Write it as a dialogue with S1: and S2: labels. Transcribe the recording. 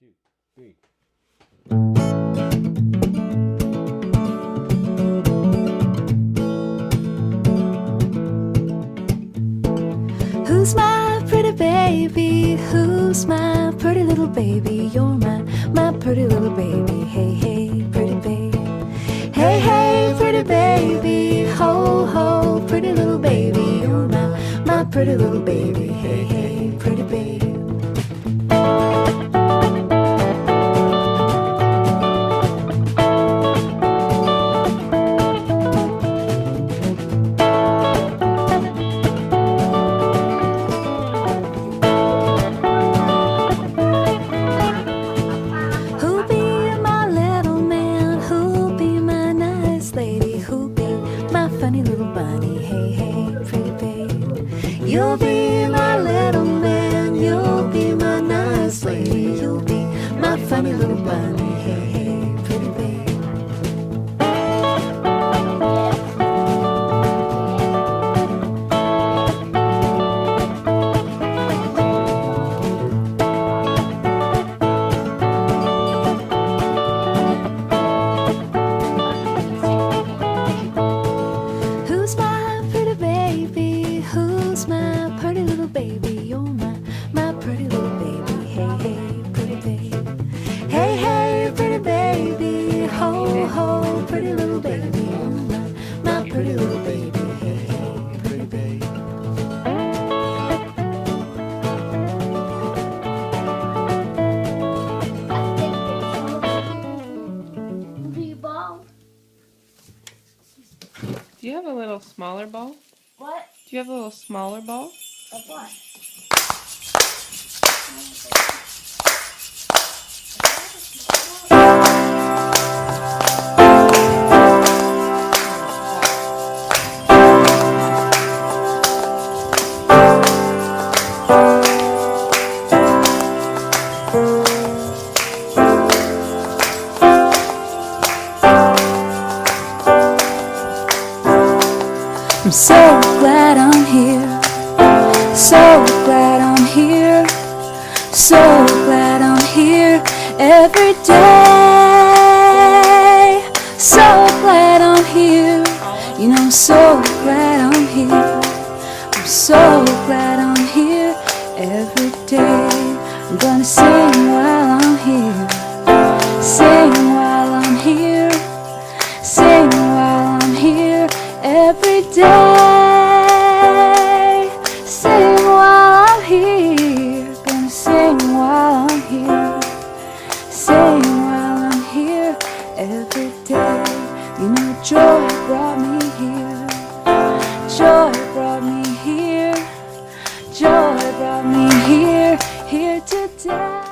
S1: 2, 3.
S2: Who's my pretty baby? Who's my pretty little baby? You're my pretty little baby. Hey, hey, pretty baby. Hey, hey, pretty baby. Ho, ho, pretty little baby. You're my pretty little baby. Hey, hey, pretty baby. Funny little bunny, hey, hey, pretty babe. You'll be my little man, you'll be my nice lady, you'll be my funny little bunny, hey, hey, pretty babe. Who's my pretty baby? Who's my pretty little baby? You're my pretty little baby. Hey, hey, pretty baby. Hey, hey, pretty baby. Ho, ho, pretty little baby. You're my pretty little baby. Hey, hey, pretty baby.
S3: Do you have a little smaller ball?
S2: What?
S3: Do you have a little smaller ball?
S2: Of what? I'm so glad I'm here, so glad I'm here, so glad I'm here every day. So glad I'm here, you know, I'm so glad I'm here. I'm so glad I'm here every day. I'm gonna sing while I'm here, sing while I'm here, sing while I'm here every day. Sing while I'm here, gonna sing while I'm here, sing while I'm here every day. You know, joy brought me here, joy brought me here, joy brought me here, here today.